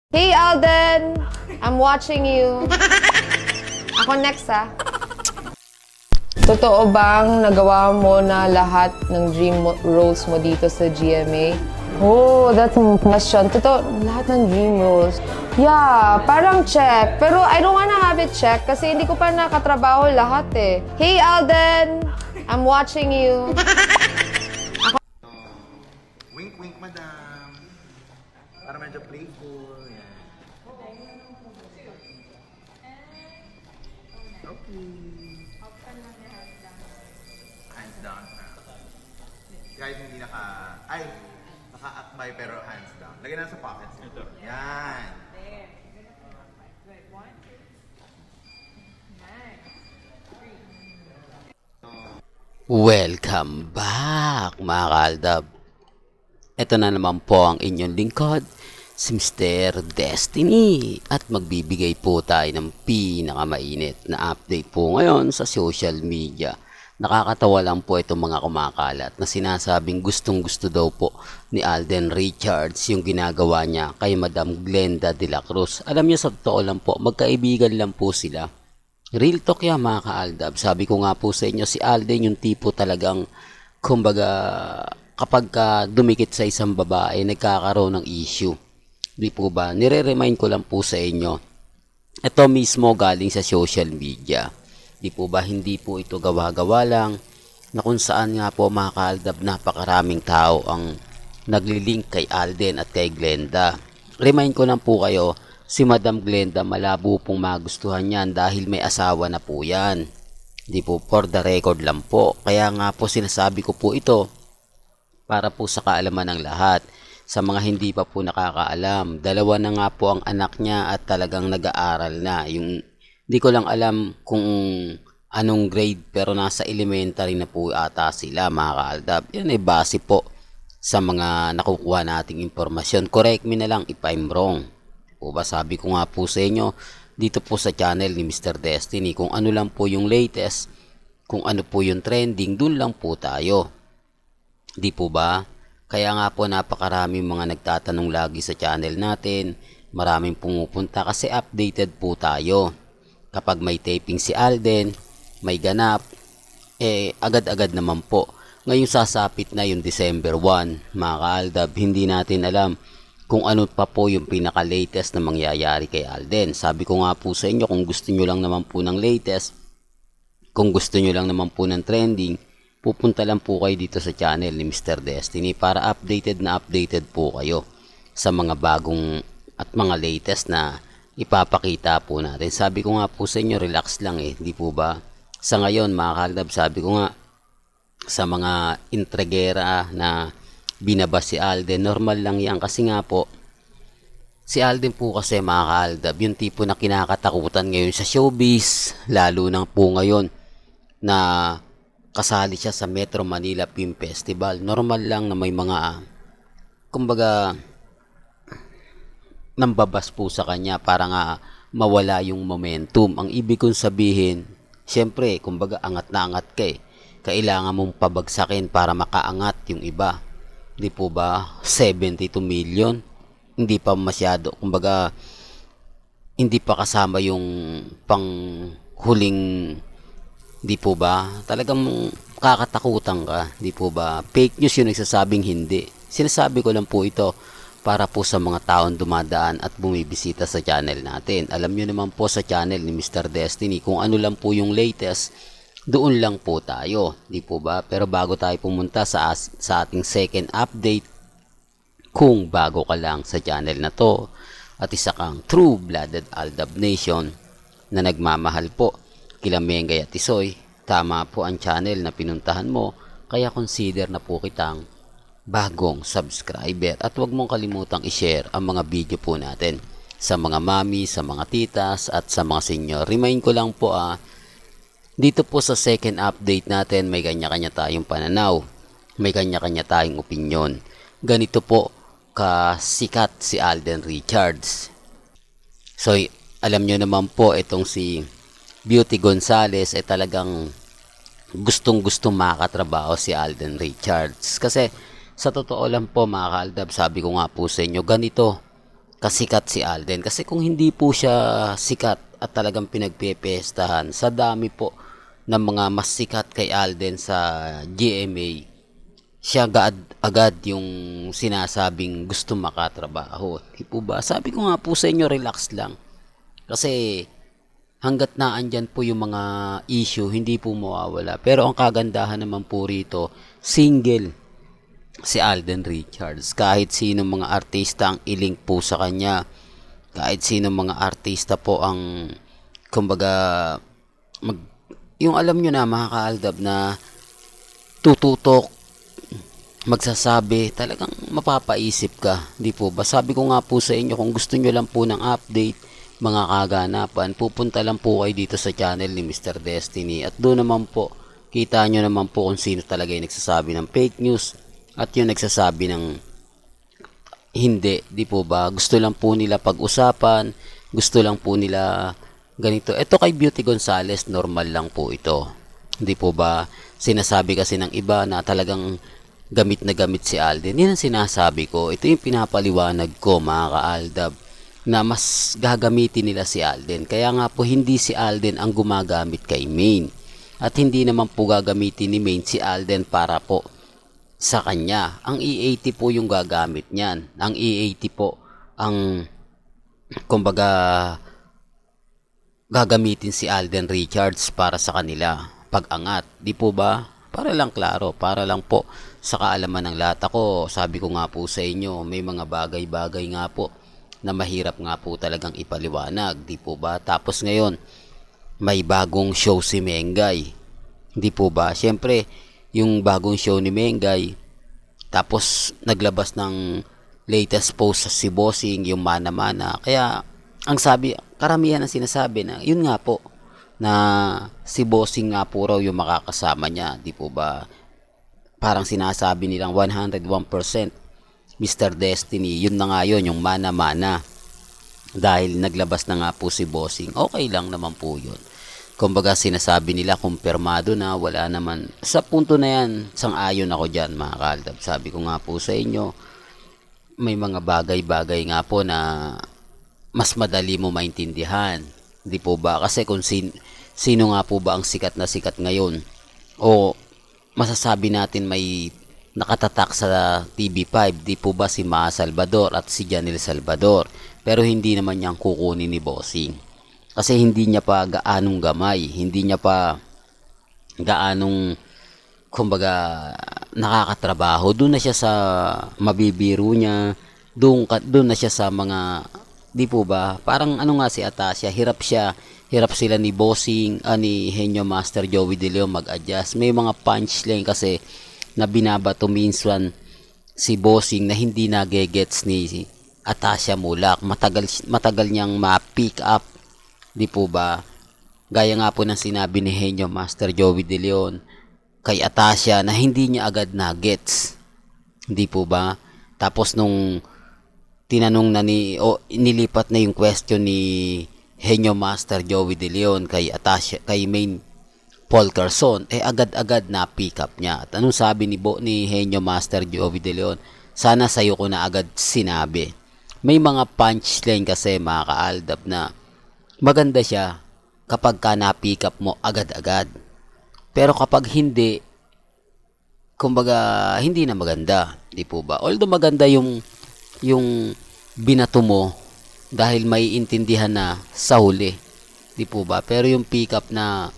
Hey Alden! I'm watching you. Ako next Totoo bang nagawa mo na lahat ng dream roles mo dito sa GMA? Oh, that's my question. Totoo, lahat ng dream roles. Yeah, parang check. Pero I don't wanna have it check kasi hindi ko pa nakatrabaho lahat eh. Hey Alden! I'm watching you. Wink, wink, madam. Para medyo playful. Yan. Okay. Hands down. Kahit hindi naka-akbay pero hands down. Lagyan na sa pockets. Ito. Yan. Welcome back mga kaaldab. Ito na naman po ang inyong lingkod, si Mr. Destiny. At magbibigay po tayo ng pinakamainit na update po ngayon sa social media. Nakakatawa lang po itong mga kumakalat na sinasabing gustong gusto daw po ni Alden Richards yung ginagawa niya kay Madam Glenda de la Cruz. Alam niyo sa totoo lang po, magkaibigan lang po sila. Real talk yan mga kaaldab. Sabi ko nga po sa inyo, si Alden yung tipo talagang, kumbaga, kapag dumikit sa isang babae, nagkakaroon ng issue. Di po ba? Nire-remind ko lang po sa inyo. Ito mismo galing sa social media. Di po ba? Hindi po ito gawa-gawa lang. Na kung saan nga po mga kaaldab, napakaraming tao ang naglilink kay Alden at kay Glenda. Remind ko lang po kayo, si Madam Glenda malabo pong magustuhan yan dahil may asawa na po yan. Di po, for the record lang po. Kaya nga po sinasabi ko po ito para po sa kaalaman ng lahat. Sa mga hindi pa po nakakaalam, dalawa na nga po ang anak niya at talagang nag-aaral na. Yung, di ko lang alam kung anong grade pero nasa elementary na po ata sila mga kaaldab. Yan ay base po sa mga nakukuha nating impormasyon. Correct me na lang if I'm wrong. O ba, sabi ko nga po sa inyo dito po sa channel ni Mr. Destiny, kung ano lang po yung latest, kung ano po yung trending, dun lang po tayo. Di po ba? Kaya nga po napakaraming mga nagtatanong lagi sa channel natin, maraming pumupunta kasi updated po tayo. Kapag may taping si Alden, may ganap, agad-agad naman po. Ngayong sasapit na yung December 1, mga kaaldab, hindi natin alam kung ano pa po yung pinaka-latest na mangyayari kay Alden. Sabi ko nga po sa inyo, kung gusto nyo lang naman po ng latest, kung gusto nyo lang naman po ng trending, pupunta lang po kayo dito sa channel ni Mr. Destiny para updated na updated po kayo sa mga bagong at mga latest na ipapakita po natin. Sabi ko nga po sa inyo, relax lang di po ba? Sa ngayon, mga kaaldab, sabi ko nga, sa mga intrigera na binaba si Alden, normal lang yan kasi nga po si Alden po kasi mga kaaldab, yung tipo na kinakatakutan ngayon sa showbiz, lalo na po ngayon na kasali siya sa Metro Manila Film Festival. Normal lang na may mga kumbaga nambabas po sa kanya para nga mawala yung momentum. Ang ibig kong sabihin, syempre kumbaga angat na angat ka kailangan mong pabagsakin para makaangat yung iba. Di po ba? 72 million. Hindi pa masyado. Kumbaga, hindi pa kasama yung panghuling, di po ba? Talagang kakatakutan ka. Di po ba? Fake news yung nagsasabing hindi. Sinasabi ko lang po ito para po sa mga taong dumadaan at bumibisita sa channel natin. Alam nyo naman po sa channel ni Mr. Destiny, kung ano lang po yung latest, doon lang po tayo, di po ba? Pero bago tayo pumunta sa ating second update, kung bago ka lang sa channel na to at isa kang true-blooded Aldab Nation na nagmamahal po kila Mengay at Tisoy, tama po ang channel na pinuntahan mo, kaya consider na po kitang bagong subscriber. At huwag mong kalimutang i-share ang mga video po natin sa mga mami, sa mga titas at sa mga senior. Remind ko lang po dito po sa second update natin, may kanya-kanya tayong pananaw. May kanya-kanya tayong opinyon. Ganito po kasikat si Alden Richards. So, alam nyo naman po, itong si Beauty Gonzales ay talagang gustong-gustong makatrabaho si Alden Richards. Kasi, sa totoo lang po mga kaaldab, sabi ko nga po sa inyo, ganito kasikat si Alden. Kasi kung hindi po siya sikat at talagang pinagpepestahan, sa dami po ng mga mas sikat kay Alden sa GMA, siya agad yung sinasabing gusto makatrabaho. Di po ba? Sabi ko nga po sa inyo, relax lang. Kasi hanggat na andyan po yung mga issue, hindi po mawawala. Pero ang kagandahan naman po rito, single si Alden Richards. Kahit sino mga artista ang ilink po sa kanya, kahit sino mga artista po ang kumbaga yung alam nyo na mga kaaldab na tututok, magsasabi, talagang mapapaisip ka. Di po ba? Sabi ko nga po sa inyo, kung gusto nyo lang po ng update, mga kaganapan, pupunta lang po kayo dito sa channel ni Mr. Destiny. At doon naman po, kita nyo naman po kung sino talaga yung nagsasabi ng fake news at yung nagsasabi ng hindi. Di po ba? Gusto lang po nila pag-usapan, gusto lang po nila ganito. Ito kay Beauty Gonzales, normal lang po ito. Di po ba? Sinasabi kasi ng iba na talagang gamit na gamit si Alden. Yan ang sinasabi ko. Ito yung pinapaliwanag ko, mga kaaldab, na mas gagamitin nila si Alden. Kaya nga po hindi si Alden ang gumagamit kay Maine. At hindi naman po gagamitin ni Maine si Alden para po sa kanya. Ang E80 po yung gagamit niyan. Ang E80 po ang kumbaga gagamitin si Alden Richards para sa kanila. Pag-angat. Di po ba? Para lang klaro. Para lang po sa kaalaman ng lahat. Ako, sabi ko nga po sa inyo, may mga bagay-bagay nga po na mahirap nga po talagang ipaliwanag, di po ba? Tapos ngayon, may bagong show si Mengay, di po ba? Siyempre, yung bagong show ni Mengay, tapos naglabas ng latest post sa si Bossing, yung mana-mana. Kaya, ang sabi, karamihan ang sinasabi na, yun nga po, na si Bossing nga po raw yung makakasama niya, di po ba? Parang sinasabi nilang 101% Mr. Destiny, yun na nga yun, yung mana-mana. Dahil naglabas na nga po si Bossing, okay lang naman po yun. Kumbaga sinasabi nila, kumpirmado na, wala naman. Sa punto na yan, sang-ayon ako dyan mga kaaldab. Sabi ko nga po sa inyo, may mga bagay-bagay nga po na mas madali mo maintindihan. Di po ba? Kasi kung sino nga po ba ang sikat na sikat ngayon, o masasabi natin may nakatatak sa TV5, di po ba si Maa Salvador at si Janel Salvador? Pero hindi naman niyang kukunin ni Bossing. Kasi hindi niya pa gaanong gamay, hindi niya pa gaanong kumbaga nakakatrabaho. Doon na siya sa mabibiro niya, doon na siya sa mga, di po ba? Parang ano nga si Atasha, hirap sila ni Bossing, ni Henyo Master Joey De Leon mag-adjust. May mga punchline kasi na binabato minsan si Bossing na hindi nagegets ni Atasha Mulak. Matagal niyang ma-pick up. Di po ba? Gaya nga po ng sinabi ni Henyo Master Joey De Leon kay Atasha na hindi niya agad nagets. Di po ba? Tapos nung tinanong na nilipat na yung question ni Henyo Master Joey De Leon kay Atasha, kay Maine Paul Carson, agad-agad na pick up niya. At anong sabi ni Henyo Master Joey De Leon? Sana sa'yo ko na agad sinabi. May mga punchline kasi mga kaaldab na maganda siya kapag ka na-pick up mo agad-agad. Pero kapag hindi, kumbaga hindi na maganda, di po ba? Although maganda yung binato mo dahil may intindihan na sa huli, di po ba? Pero yung pick up na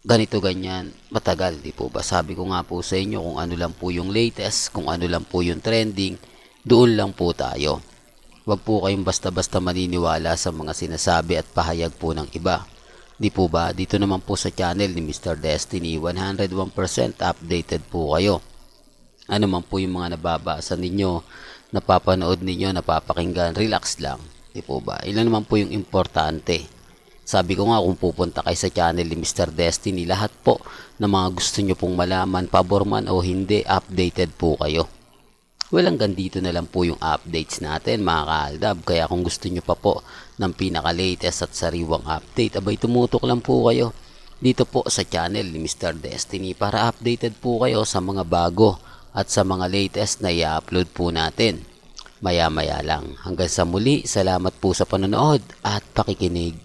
ganito ganyan, matagal, di po ba? Sabi ko nga po sa inyo, kung ano lang po yung latest, kung ano lang po yung trending, doon lang po tayo. Huwag po kayong basta-basta maniniwala sa mga sinasabi at pahayag po ng iba. Di po ba? Dito naman po sa channel ni Mr. Destiny, 101% updated po kayo. Ano man po yung mga nababasa ninyo, napapanood ninyo, napapakinggan, relax lang. Di po ba? Ilan naman po yung importante. Sabi ko nga, kung pupunta kayo sa channel ni Mr. Destiny, lahat po na mga gusto nyo pong malaman, pabor man o hindi, updated po kayo. Well, hanggang dito na lang po yung updates natin mga kaaldab. Kaya kung gusto nyo pa po ng pinaka-latest at sariwang update, abay tumutok lang po kayo dito po sa channel ni Mr. Destiny para updated po kayo sa mga bago at sa mga latest na i-upload po natin. maya-maya lang. Hanggang sa muli, salamat po sa panonood at pakikinig.